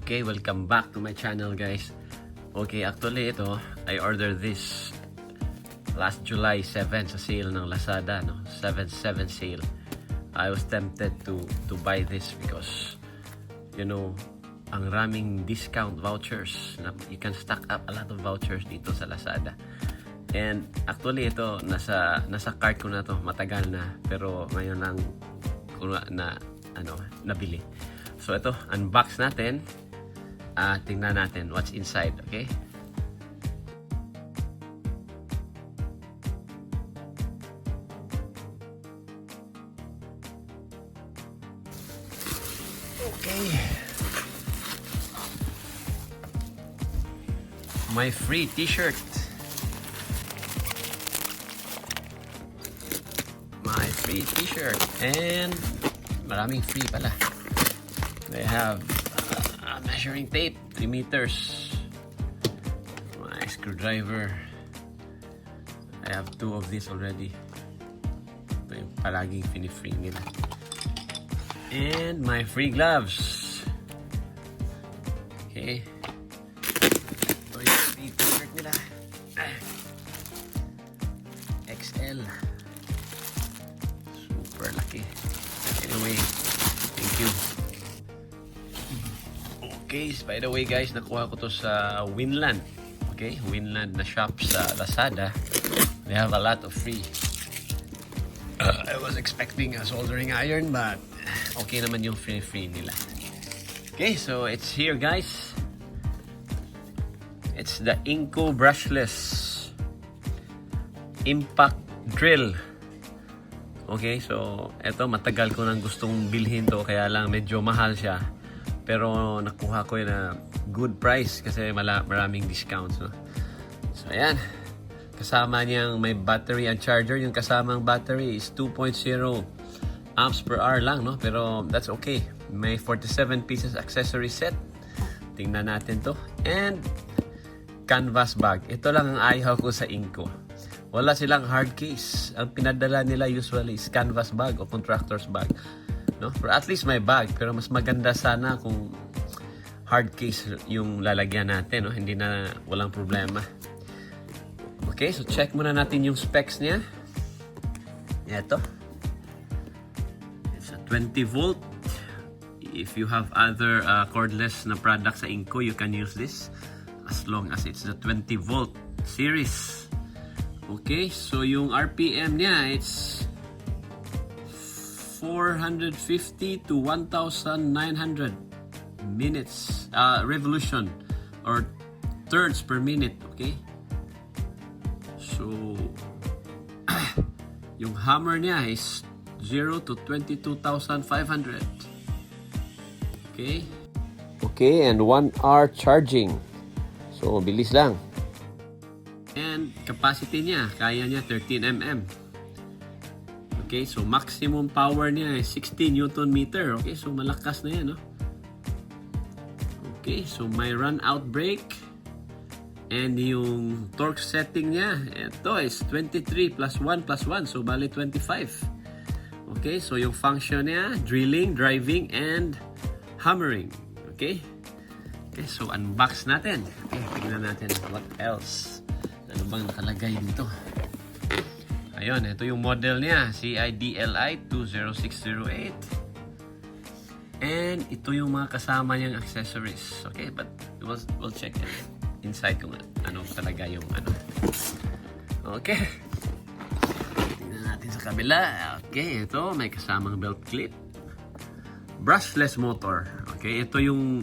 Okay, welcome back to my channel, guys. Okay, actually ito, I ordered this last July 7 sa sale ng Lazada, no? 7/7 sale. I was tempted to buy this because, you know, ang raming discount vouchers. You can stack up a lot of vouchers dito sa Lazada. And actually ito, nasa cart ko na to, matagal na. Pero ngayon lang nabili. So ito, unbox natin. Tingnan natin what's inside, okay? Okay. My free t-shirt. My free t-shirt. And maraming free pala. They have measuring tape, 3 meters. My screwdriver. I have 2 of these already. Ito yung palaging fini-free nila. And my free gloves. Okay. Ito yung free t-shirt nila. XL. Super laki. Anyway, thank you. Okay, by the way guys, nakuha ko to sa Winland. Okay, Winland na shop sa Lazada. They have a lot of free. I was expecting a soldering iron, but okay naman yung free nila. Okay, so it's here guys. It's the Ingco Brushless Impact Drill. Okay, so eto, matagal ko nang gustong bilhin to, kaya lang medyo mahal siya. Pero nakuha ko yun na good price kasi maraming discounts, no? So ayan, kasama niyang may battery and charger. Yung kasamang battery is 2.0 amps per hour lang, no? Pero that's okay. May 47 pieces accessory set. Tingnan natin to. And canvas bag. Ito lang ang ayaw ko sa Ingco. Wala silang hard case. Ang pinadala nila usually is canvas bag o contractor's bag, no? Pero at least may bag. Pero mas maganda sana kung hard case yung lalagyan natin, no? Hindi na, walang problema. Okay, so check muna natin yung specs niya. Ito. It's a 20 volt. If you have other cordless na products sa Ingco, you can use this as long as it's the 20 volt series. Okay, so yung RPM niya, it's 450 to 1,900 minutes, revolution or turns per minute. Okay, so yung hammer niya is 0 to 22,500. Okay, and 1 hour charging, so bilis lang. And capacity niya, kaya niya 13 mm. Okay, so maximum power niya is 60 Newton meter. Okay, so malakas na yan, no? Okay, so may run out brake. And yung torque setting niya, ito is 23 plus 1 plus 1. So bali 25. Okay, so yung function niya, drilling, driving, and hammering. Okay? Okay, so unbox natin. Okay, tingnan natin what else. Ano bang nakalagay dito? Ayun, ito yung model niya, CIDLI 20608. And ito yung mga kasama niyang accessories. Okay, but we'll check it inside kung ano talaga yung ano. Okay. Tingnan natin sa kabila. Okay, ito may kasamang belt clip. Brushless motor. Okay, ito yung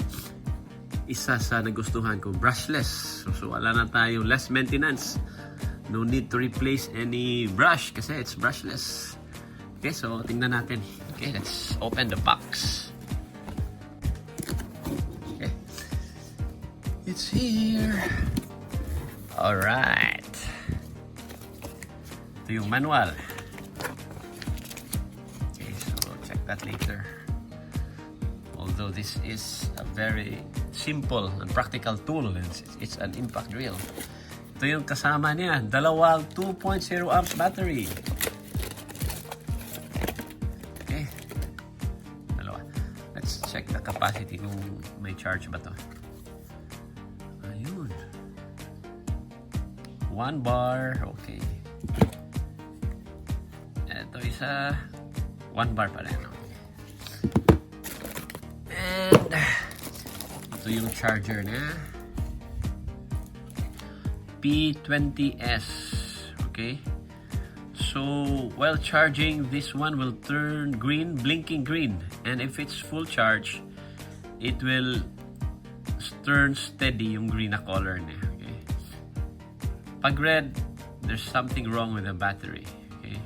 isa sa nagustuhan ko, brushless. So wala na tayo, less maintenance. No need to replace any brush kasi it's brushless. Okay, so tingnan natin. Okay, let's open the box. Okay. It's here. Alright. Ito yung manual. Okay, so we'll check that later. Although this is a very simple and practical tool, it's an impact drill. Ito yung kasama niya, dalawang 2.0 amps battery. Okay, dalawa. Let's let's check the capacity kung may charge ba to. Ayun. 1 bar. Okay. Ito isa 1 bar pa rin. And ito yung charger na P20S. Okay. So while charging, this one will turn green, blinking green, and if it's full charge, it will turn steady yung green na color niya. Okay. Pag red, there's something wrong with the battery. Okay.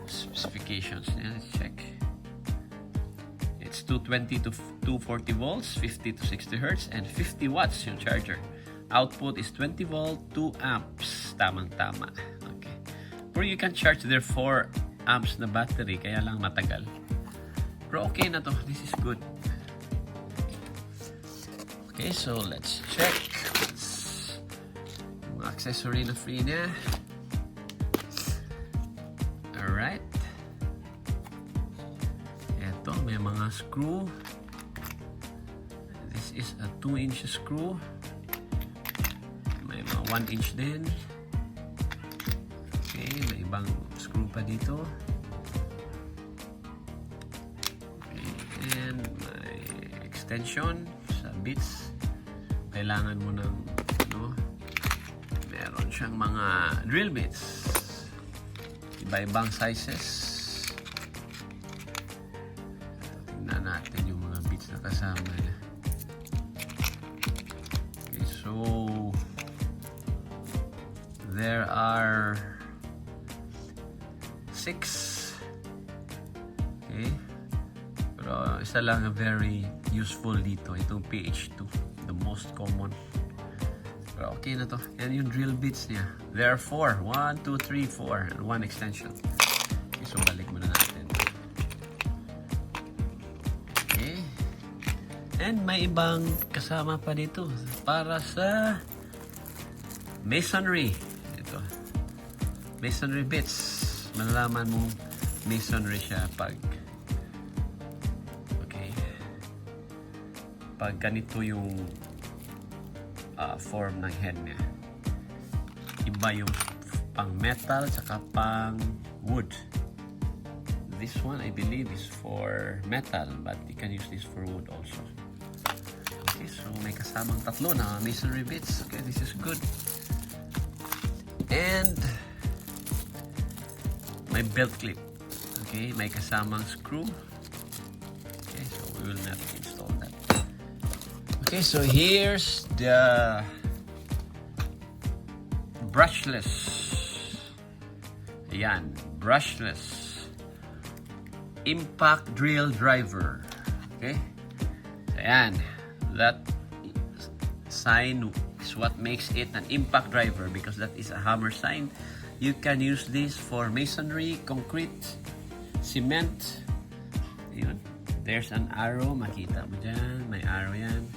Specifications. Let's check. It's 220 to 240 volts, 50 to 60 hertz, and 50 watts yung charger. Output is 20 volt, 2 amps. Tamang-tama. Okay. Pero you can charge their 4 amps na battery, kaya lang matagal. Pero okay na to. This is good. Okay, so let's check. Yung accessory na free niya. Alright. Ito, may mga screw. This is a 2-inch screw. May mga 1-inch din. Okay, may ibang screw pa dito. Okay, and may extension sa bits. Kailangan mo ng meron siyang mga drill bits. Iba-ibang sizes. Tingnan natin yung mga bits na kasama niya. Okay, so there are 6. Okay. Pero isa lang na very useful dito. Itong PH2. The most common. Pero okay na to. Yan yung drill bits niya. There are 4. 1, 2, 3, 4. And 1 extension. Okay, so balik muna natin. Okay. And may ibang kasama pa dito. Para sa masonry. Ito. Masonry bits. Malalaman mong masonry siya pag ganito yung form ng head niya. Iba yung pang metal saka pang wood. This one I believe is for metal, but you can use this for wood also. Okay, so may kasamang tatlo na masonry bits. Okay, this is good. And may belt clip. Okay, may kasamang screw. Okay, so we will not install that. Okay, so here's the brushless. Ayan, brushless impact drill driver. Okay? So, ayan. That sign is what makes it an impact driver because that is a hammer sign. You can use this for masonry, concrete, cement. Ayun. There's an arrow. Makita mo dyan. May arrow yan.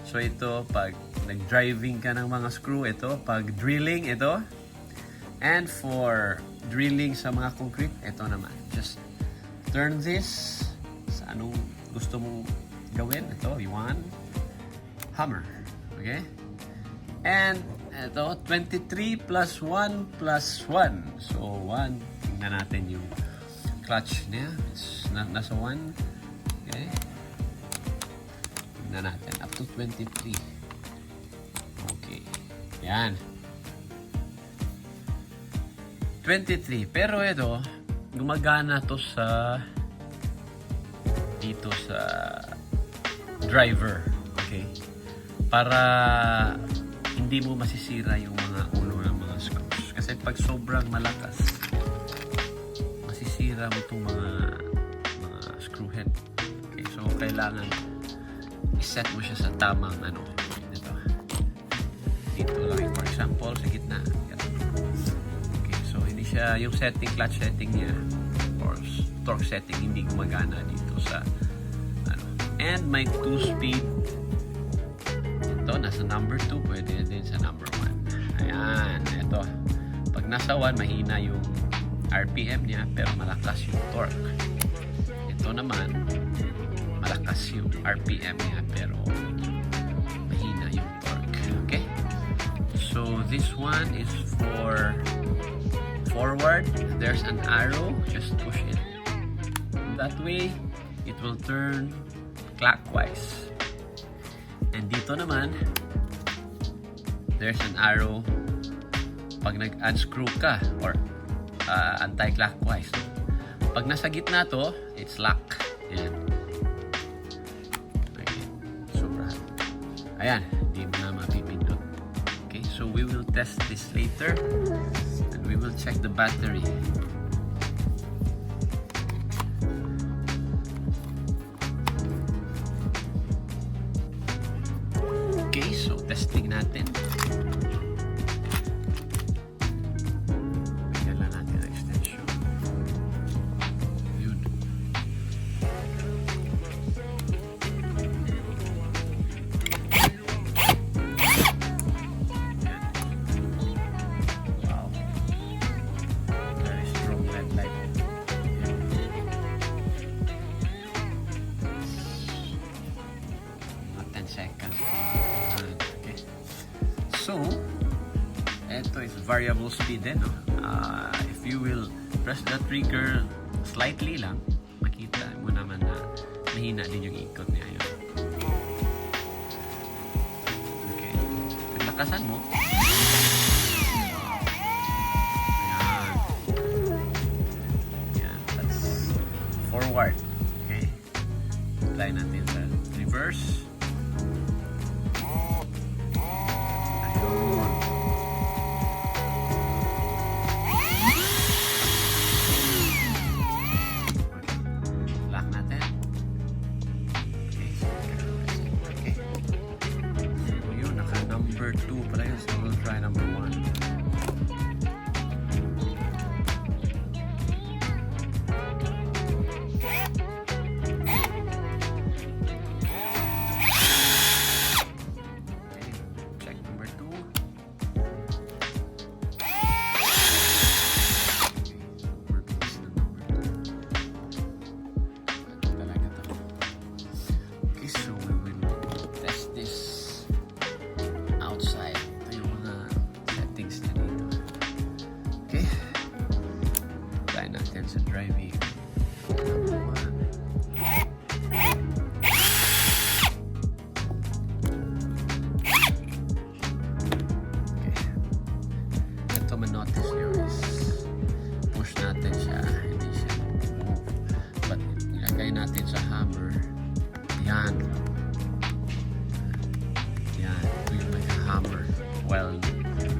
So ito, pag nag-driving ka ng mga screw, ito. Pag drilling, ito. And for drilling sa mga concrete, ito naman. Just turn this sa anong gusto mong gawin. Ito, one hammer. Okay? And ito, 23 plus 1 plus 1. So 1, tingnan natin yung clutch niya. It's nasa 1. Okay? Tingnan natin. Up to 23. Okay. Yan. 23. Pero ito, gumagana to sa dito sa driver. Okay? Para hindi mo masisira yung mga ulo ng mga screws. Kasi pag sobrang malakas, masisira mo itong mga screw head. Okay? So, kailangan i-set mo siya sa tamang ano. Ito. Dito lang. For example, sa gitna. Okay. So, hindi siya, yung setting, clutch setting niya or torque setting, hindi gumagana dito sa ano. And may 2-speed. Ito, nasa number 2. Pwede din sa number 1. Ayan. Ito. Pag nasa 1, mahina yung RPM niya, pero malakas yung torque. Ito. ito naman, malakas yung RPM niya pero mahina yung torque. Okay? So this one is for forward. There's an arrow. Just push it. That way, it will turn clockwise. And dito naman, there's an arrow pag nag-unscrew ka or anti-clockwise. Pag nasa gitna to, it's lock. Ayan. Okay. Sobrang. Ayan. Hindi mo na mapipindot. Okay. So we will test this later. And we will check the battery. Okay. So testing natin. So, ito is variable speed no? If you will press the trigger slightly lang, makita mo naman na mahina din yung ikot niya yun. Okay. Paglakasan mo, ayan. Ayan. That's forward. Okay. Try natin sa reverse. Number 2 pala yun, so we'll try number 1. Check number 2. Okay, so we will test this outside. Ito yung mga settings na dito. Okay. Try natin sa driving. Okay. Ito man-notice nyo is push natin siya. Hindi siya move. But ilagay natin sa hammer. Yan. Hammer. Well,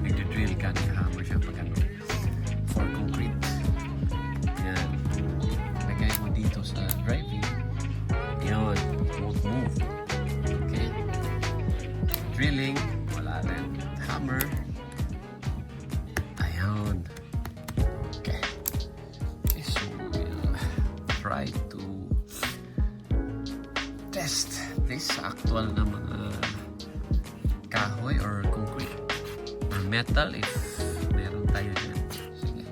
nagdidrill ka, nag-hammer siya pag ano, for concrete. Yan. Lagay mo dito sa driving. Yan. Won't move. Okay. Drilling. Wala rin. Hammer. Ayan. Okay. Okay, so we'll try to test this actual na mga kahoy or concrete or metal if meron tayo dyan. Sige.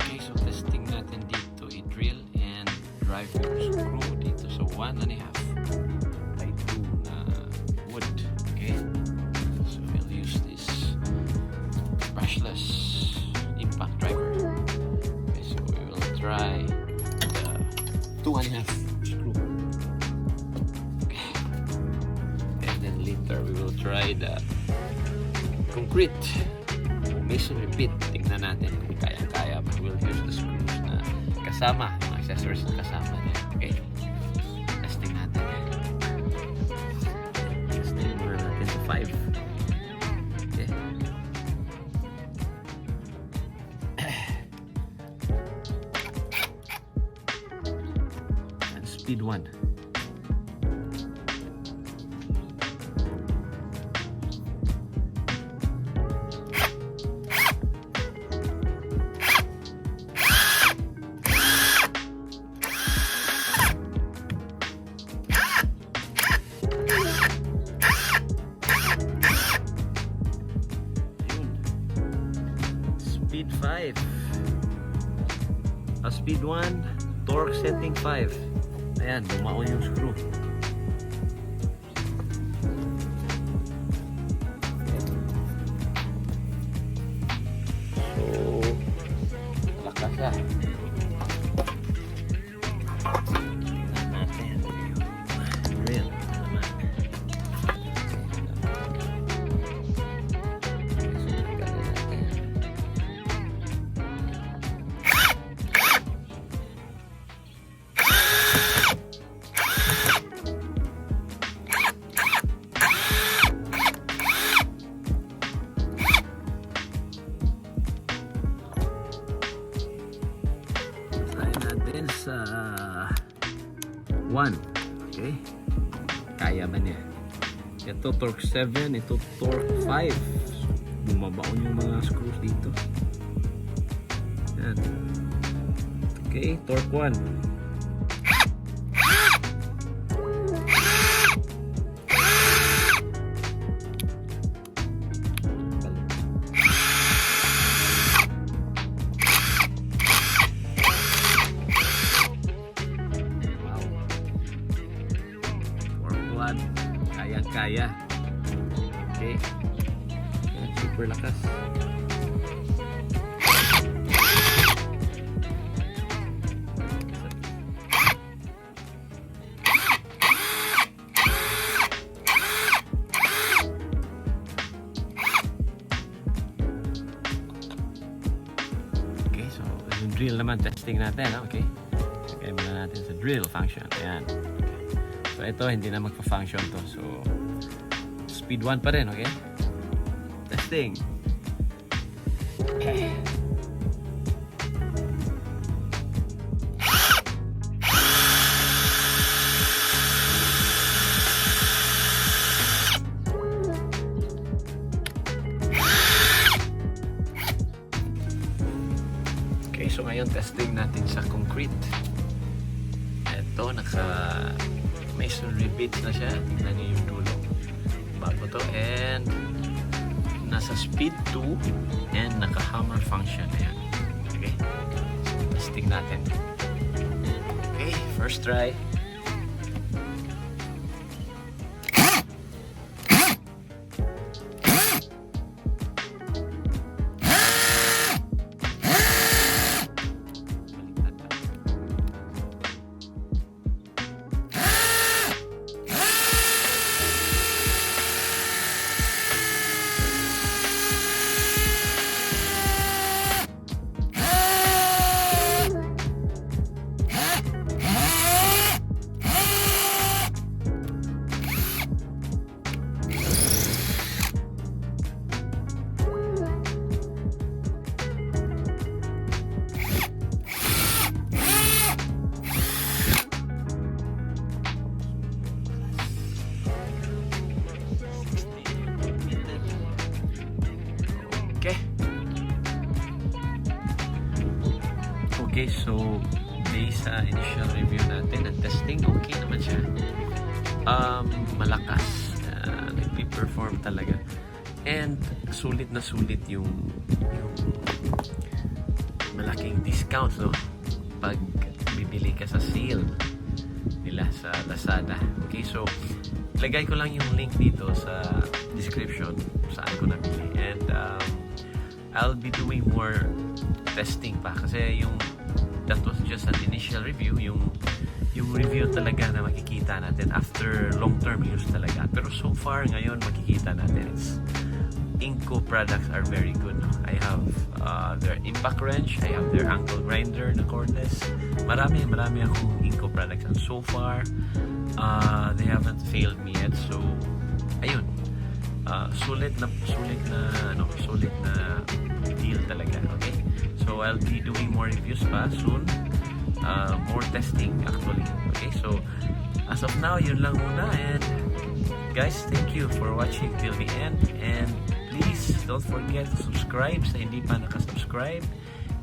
Okay, so testing natin dito i-drill and drive yung screw dito sa 1.5 by 2 na wood. Okay, so we'll use this brushless impact driver. Okay, so we will try the 2.5 screw. Later, we will try the concrete. Mission repeat. Tingnan natin kung kaya-kaya. We'll use the screws na kasama. Mga accessories na kasama niya. Okay. Testing natin. Testing muna natin sa 5. Okay. And speed 1. Speed 5. Naka-speed 1, torque setting 5. Ayan, bumaon yung screw. So, malakas siya. Tingnan natin yung drill naman. Sa 1. Okay, kaya ba niya? Ito torque 7, ito torque 5. Bumabaon yung mga screws dito. Yan. Okay, torque 1. Kaya. Okay. Yan, super lakas. Okay, so yung drill naman testing natin, okay? Okay, muna natin sa drill function. Ayan. So ito hindi na magpa-function to. So speed 1 pa rin, okay? Testing. Okay. Okay, so ngayon testing natin sa concrete. Ito, masonry bits na siya. Tingnan niyo yung dulo. Bago to, and nasa speed 2 and naka-hammer function. Ayan. Okay, so testing natin. Okay, first try. Okay, so based sa initial review natin at testing, okay naman siya. Malakas, nagpi-perform talaga. And sulit na sulit yung malaking discount, no? Pag bibili ka sa sale nila sa Lazada. Okay, so lagay ko lang yung link dito sa description saan ko nabili. And I'll be doing more testing pa kasi that was just an initial review, yung review talaga na makikita natin after long-term use talaga. Pero so far ngayon makikita natin Ingco products are very good. I have their impact wrench, I have their ankle grinder na cordless. Marami akong Ingco products and so far they haven't failed me yet. So ayun, sulit na deal talaga. Okay, so I'll be doing more reviews pa soon, more testing actually. Okay, so as of now yun lang muna, and guys, thank you for watching till the end, and please don't forget to subscribe sa hindi pa nakasubscribe,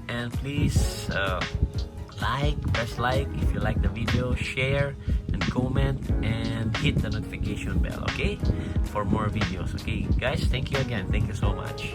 and please press like if you like the video, share and comment, and hit the notification bell, okay, for more videos. Okay guys, thank you again, thank you so much.